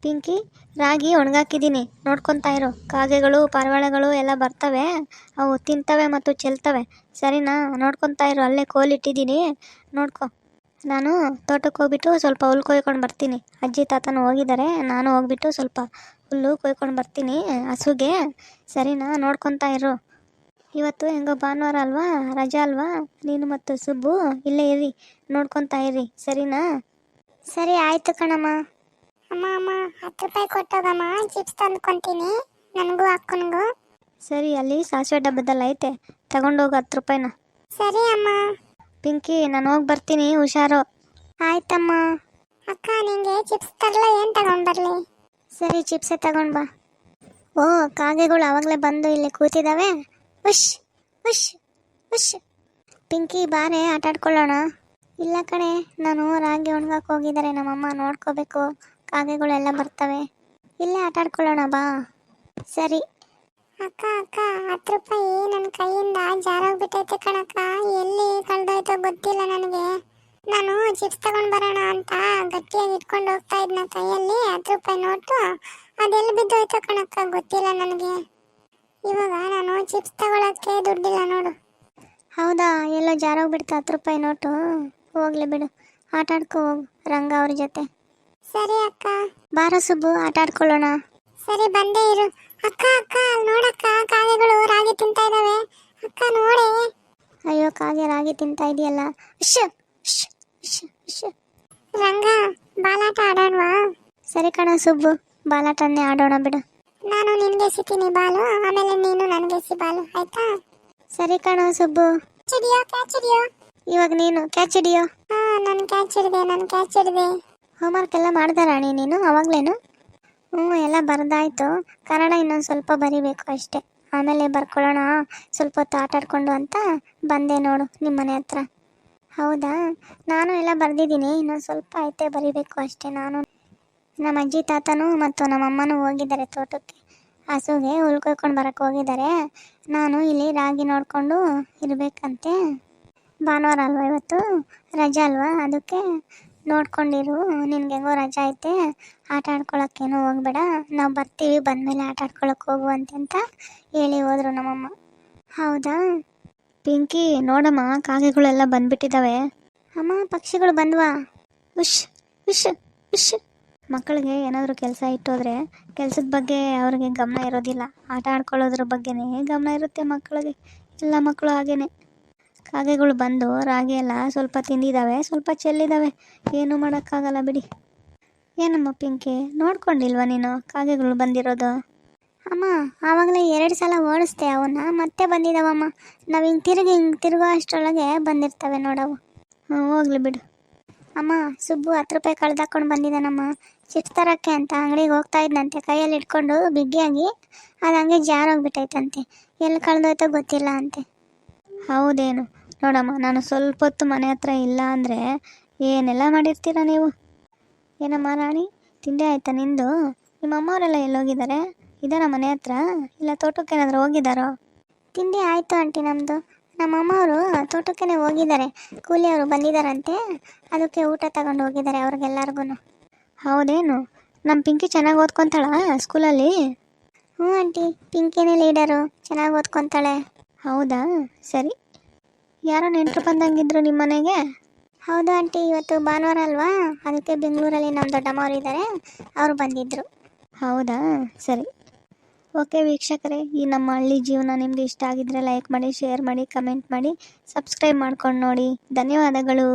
ಪಿಂಕಿ, ರಾಗಿ ಒಣಗಾಕಿದ್ದೀನಿ, ನೋಡ್ಕೊತಾ ಇರು. ಕಾಗೆಗಳು ಪಾರಿವಾಳಗಳು ಎಲ್ಲ ಬರ್ತವೆ, ಅವು ತಿಂತವೆ ಮತ್ತು ಚೆಲ್ತವೆ. ಸರಿನಾ? ನೋಡ್ಕೊತಾ ಇರು. ಅಲ್ಲೇ ಕೋಲಿಟ್ಟಿದ್ದೀನಿ, ನೋಡ್ಕೊ. ನಾನು ತೋಟಕ್ಕೆ ಹೋಗ್ಬಿಟ್ಟು ಸ್ವಲ್ಪ ಹುಲ್ಲು ಕೊಯ್ಕೊಂಡು ಬರ್ತೀನಿ. ಅಜ್ಜಿ ತಾತನೂ ಹೋಗಿದ್ದಾರೆ, ನಾನು ಹೋಗ್ಬಿಟ್ಟು ಸ್ವಲ್ಪ ಹುಲ್ಲು ಕೊಯ್ಕೊಂಡು ಬರ್ತೀನಿ ಹಸುಗೆ. ಸರಿನಾ? ನೋಡ್ಕೊತಾ ಇರು. ಇವತ್ತು ಹೆಂಗೋ ಭಾನುವಾರ ಅಲ್ವಾ, ರಜಾ ಅಲ್ವಾ, ನೀನು ಮತ್ತು ಸುಬ್ಬು ಇಲ್ಲೇ ಇರಿ, ನೋಡ್ಕೊತಾ ಇರಿ. ಸರಿನಾ? ಸರಿ ಆಯ್ತು ಕಣಮ್ಮ. ಅಮ್ಮ ಅಮ್ಮ 10 ರೂಪಾಯಿ ಕೊಟ್ಟೋಗಮ್ಮ, ಚಿಪ್ಸ್ ತಂದ್ಕೊತೀನಿ ನನಗೂ ಅಕ್ಕನಿಗೂ. ಸರಿ, ಅಲ್ಲಿ ಸಾಸಿವೆ ಡಬ್ಬದಲ್ಲಿ ಐತೆ, ತಗೊಂಡೋಗು 10 ರೂಪಾಯಿನ. ಸರಿ ಅಮ್ಮ. ಪಿಂಕಿ, ನಾನು ಹೋಗಿ ಬರ್ತೀನಿ, ಹುಷಾರು. ಆಯ್ತಮ್ಮ. ಅಕ್ಕ, ನಿಂಗೆ ಚಿಪ್ಸ್ ತರಲ ಏನು ತಗೊಂಡು ಬರಲಿ? ಸರಿ, ಚಿಪ್ಸೇ ತಗೊಂಡು ಬಾ. ಓ, ಕಾಗೆಗಳು ಆವಾಗಲೇ ಬಂದು ಇಲ್ಲಿ ಕೂತಿದ್ದಾವೆ. ಉಶ್ ಉಶ್ ಉಶ್. ಪಿಂಕಿ, ಬಾರೆ ಆಟಾಡ್ಕೊಳ್ಳೋಣ. ಇಲ್ಲ ಕಣೆ, ನಾನು ರಾಗಿ ಒಣಗಕ್ಕೆ ಹೋಗಿದ್ದಾರೆ, ನಮ್ಮಮ್ಮ ನೋಡ್ಕೋಬೇಕು. ಕಾಗೆಗಳೆಲ್ಲ ಬರ್ತವೆ, ಇಲ್ಲೇ ಆಟಾಡ್ಕೊಳ್ಳೋಣ ಬಾ. ಸರಿ. ಅಕ್ಕ ಅಕ್ಕ, 10 ರೂಪಾಯಿ ನನ್ನ ಕೈಯಿಂದ ಜಾರೋಗ್ಬಿಟ್ಟೈತೆ ಕಣಕ್ಕ. ಎಲ್ಲಿ ಕಳೆದೋಯ್ತೋ ಗೊತ್ತಿಲ್ಲ ನನಗೆ. ನಾನು ಚಿಪ್ಸ್ ತಗೊಂಡು ಬರೋಣ ಅಂತ ಗಟ್ಟಿಯಾಗಿ ಇಟ್ಕೊಂಡು ಹೋಗ್ತಾ ಇದ್ನ ಕೈಯಲ್ಲಿ 10 ರೂಪಾಯಿ ನೋಟು. ಅದೆಲ್ಲಿ ಬಿದ್ದೋಯ್ತೋ ಕಣಕ್ಕ, ಗೊತ್ತಿಲ್ಲ ನನಗೆ. ಇವಾಗ ನಾನು ಚಿಪ್ಸ್ ತಗೊಳಕ್ಕೆ ದುಡ್ಡಿಲ್ಲ ನೋಡು. ಹೌದಾ? ಎಲ್ಲೋ ಜಾರೋಗ್ಬಿಡ್ತಾ 10 ರೂಪಾಯಿ ನೋಟು? ಹೋಗ್ಲಿ ಬಿಡು, ಆಟಾಡ್ಕೊ ಹೋಗು ರಂಗ ಅವ್ರ ಜೊತೆ. ಸರಿ ಅಕ್ಕ. ಬಾರ ಸುಬ್ಬು, ಆಟಾಡ್ಕೊಳ್ಳೋಣ. ಸರಿ, ಬಂದೇ ಇರು. ಅಕ್ಕ ಅಕ್ಕ, ನೋಡಕ್ಕ, ಕಾಗೆಗಳು ರಾಗಿ ತಿಂತಾ ಇದಾವೆ. ಅಕ್ಕ ನೋಡೆ. ಅಯ್ಯೋ, ಕಾಗೆ ರಾಗಿ ತಿಂತಾ ಇದೆಯಲ್ಲ. ಉಶ್ ಉಶ್ ಉಶ್ ಉಶ್. ರಂಗ, ಬಾಲಾಟ ಆಡೋಣವಾ? ಸರಿ ಕಣ ಸುಬ್ಬು, ಬಾಲಾಟನ್ನೇ ಆಡೋಣ ಬಿಡು. ನಾನು ನಿನ್ಗೆ ಎಸಿತೀನಿ ಬಾಲು, ಆಮೇಲೆ ನೀನು ನನಗೆ ಎಸಿ ಬಾಲು, ಆಯ್ತಾ? ಸರಿ ಕಣ ಸುಬ್ಬು. ಕ್ಯಾಚ್ ಹಿಡಿಯೋ. ಇವಾಗ ನೀನು ಕ್ಯಾಚ್ ಹಿಡಿಯೋ. ನಾನು ಕ್ಯಾಚ್ ಹಿಡಿದೆ. ಹೋಮ್ವರ್ಕ್ ಎಲ್ಲ ಮಾಡ್ದೆ ರಾಣಿ ನೀನು ಅವಾಗ್ಲೇನು? ಎಲ್ಲ ಬರೆದಾಯ್ತು. ಕನ್ನಡ ಇನ್ನೊಂದು ಸ್ವಲ್ಪ ಬರಿಬೇಕು ಅಷ್ಟೇ, ಆಮೇಲೆ ಬರ್ಕೊಳ್ಳೋಣ. ಸ್ವಲ್ಪ ಹೊತ್ತು ಆಟಾಡ್ಕೊಂಡು ಅಂತ ಬಂದೆ ನೋಡು ನಿಮ್ಮ ಮನೆ ಹತ್ರ. ಹೌದಾ? ನಾನು ಎಲ್ಲ ಬರೆದಿದ್ದೀನಿ, ಇನ್ನೊಂದು ಸ್ವಲ್ಪ ಐತೆ ಬರಿಬೇಕು ಅಷ್ಟೇ. ನಾನು ನಮ್ಮ ಅಜ್ಜಿ ತಾತನೂ ಮತ್ತು ನಮ್ಮಮ್ಮನೂ ಹೋಗಿದ್ದಾರೆ ತೋಟಕ್ಕೆ, ಹಸುಗೆ ಹುಲ್ ಕೊಯ್ಕೊಂಡು ಬರೋಕ್ಕೆ ಹೋಗಿದ್ದಾರೆ. ನಾನು ಇಲ್ಲಿ ರಾಗಿ ನೋಡಿಕೊಂಡು ಇರಬೇಕಂತೆ. ಭಾನುವಾರ ಅಲ್ವಾ ಇವತ್ತು, ರಜಾ ಅಲ್ವಾ, ಅದಕ್ಕೆ ನೋಡ್ಕೊಂಡಿರು. ನಿನ್ಗೆ ಹೆಂಗೋ ರಜಾ ಐತೆ, ಆಟ ಆಡ್ಕೊಳಕ್ಕೇನೋ ಹೋಗ್ಬೇಡ, ನಾವು ಬರ್ತೀವಿ, ಬಂದಮೇಲೆ ಆಟ ಆಡ್ಕೊಳಕ್ಕೆ ಹೋಗುವಂತೆ ಅಂತ ಹೇಳಿ ಹೋದ್ರು ನಮ್ಮಮ್ಮ. ಹೌದಾ? ಪಿಂಕಿ, ನೋಡಮ್ಮ, ಕಾಗೆಗಳೆಲ್ಲ ಬಂದ್ಬಿಟ್ಟಿದ್ದಾವೆ. ಅಮ್ಮ, ಪಕ್ಷಿಗಳು ಬಂದ್ವಾ? ಉಶ್ ಉಶ್ ಉಶ್. ಮಕ್ಕಳಿಗೆ ಏನಾದರೂ ಕೆಲಸ ಇಟ್ಟೋದ್ರೆ ಕೆಲಸದ ಬಗ್ಗೆ ಅವ್ರಿಗೆ ಗಮನ ಇರೋದಿಲ್ಲ, ಆಟ ಆಡ್ಕೊಳ್ಳೋದ್ರ ಬಗ್ಗೆನೇ ಗಮನ ಇರುತ್ತೆ ಮಕ್ಕಳಿಗೆ. ಎಲ್ಲ ಮಕ್ಕಳು ಹಾಗೇನೆ. ಕಾಗೆಗಳು ಬಂದು ರಾಗಿ ಎಲ್ಲ ಸ್ವಲ್ಪ ತಿಂದಿದ್ದಾವೆ, ಸ್ವಲ್ಪ ಚೆಲ್ಲಿದ್ದಾವೆ, ಏನೂ ಮಾಡೋಕ್ಕಾಗಲ್ಲ ಬಿಡಿ. ಏನಮ್ಮ ಪಿಂಕಿ, ನೋಡ್ಕೊಂಡಿಲ್ವಾ ನೀನು ಕಾಗೆಗಳು ಬಂದಿರೋದು? ಅಮ್ಮ, ಆವಾಗಲೇ 2 ಸಲ ಓಡಿಸ್ದೆ ಅವನ್ನ, ಮತ್ತೆ ಬಂದಿದ್ದಾವಮ್ಮ. ನಾವು ಹಿಂಗೆ ತಿರುಗೋ ಅಷ್ಟರೊಳಗೆ ಬಂದಿರ್ತವೆ ನೋಡವು. ಹೋಗ್ಲಿ ಬಿಡು. ಅಮ್ಮ, ಸುಬ್ಬು 10 ರೂಪಾಯಿ ಕಳ್ದಾಕೊಂಡು ಬಂದಿದ್ದಾನಮ್ಮ ಚಿಪ್ಸ್ ತರಕ್ಕೆ ಅಂತ. ಅಂಗಡಿಗೆ ಹೋಗ್ತಾ ಇದ್ದಂತೆ, ಕೈಯಲ್ಲಿ ಇಟ್ಕೊಂಡು ಬಿಗಿಯಾಗಿ, ಅದು ಹಂಗೆ ಜಾರೋಗ್ಬಿಟ್ಟೈತಂತೆ. ಎಲ್ಲಿ ಕಳೆದೋಯ್ತೋ ಗೊತ್ತಿಲ್ಲ ಅಂತೆ. ಹೌದೇನು? ನೋಡಮ್ಮ, ನಾನು ಸ್ವಲ್ಪ ಹೊತ್ತು ಮನೆ ಹತ್ರ ಇಲ್ಲ ಅಂದರೆ ಏನೆಲ್ಲ ಮಾಡಿರ್ತೀರ ನೀವು. ಏನಮ್ಮ ರಾಣಿ, ತಿಂಡಿ ಆಯ್ತಾ ನಿಂದು? ನಿಮ್ಮ ಅಮ್ಮವರೆಲ್ಲ ಎಲ್ಲೋಗಿದ್ದಾರೆ? ಇದಾರ ಮನೆ ಹತ್ರ, ಇಲ್ಲ ತೋಟಕ್ಕೆ ಏನಾದರೂ ಹೋಗಿದ್ದಾರೋ? ತಿಂಡಿ ಆಯಿತು ಆಂಟಿ ನಮ್ಮದು. ನಮ್ಮ ಅಮ್ಮವರು ತೋಟಕ್ಕೇ ಹೋಗಿದ್ದಾರೆ, ಕೂಲಿಯವರು ಬಂದಿದ್ದಾರಂತೆ, ಅದಕ್ಕೆ ಊಟ ತಗೊಂಡು ಹೋಗಿದ್ದಾರೆ ಅವ್ರಿಗೆಲ್ಲರಿಗೂ. ಹೌದೇನು? ನಮ್ಮ ಪಿಂಕಿ ಚೆನ್ನಾಗಿ ಓದ್ಕೊತಾಳ ಸ್ಕೂಲಲ್ಲಿ? ಹ್ಞೂ ಆಂಟಿ, ಪಿಂಕಿನೇ ಲೀಡರು, ಚೆನ್ನಾಗಿ ಓದ್ಕೊತಾಳೆ. ಹೌದಾ? ಸರಿ. ಯಾರೋ ನೆಂಟರು ಬಂದಂಗಿದ್ರು ನಿಮ್ಮ ಮನೆಗೆ? ಹೌದು ಆಂಟಿ, ಇವತ್ತು ಭಾನುವಾರ ಅಲ್ವಾ, ಅದಕ್ಕೆ ಬೆಂಗಳೂರಲ್ಲಿ ನಮ್ಮ ದೊಡ್ಡಮ್ಮವ್ರು ಇದ್ದಾರೆ, ಅವರು ಬಂದಿದ್ದರು. ಹೌದಾ? ಸರಿ. ಓಕೆ ವೀಕ್ಷಕರೇ, ಈ ನಮ್ಮ ಹಳ್ಳಿ ಜೀವನ ನಿಮಗೆ ಇಷ್ಟ ಆಗಿದ್ರೆ ಲೈಕ್ ಮಾಡಿ, ಶೇರ್ ಮಾಡಿ, ಕಮೆಂಟ್ ಮಾಡಿ, ಸಬ್ಸ್ಕ್ರೈಬ್ ಮಾಡ್ಕೊಂಡು ನೋಡಿ. ಧನ್ಯವಾದಗಳು.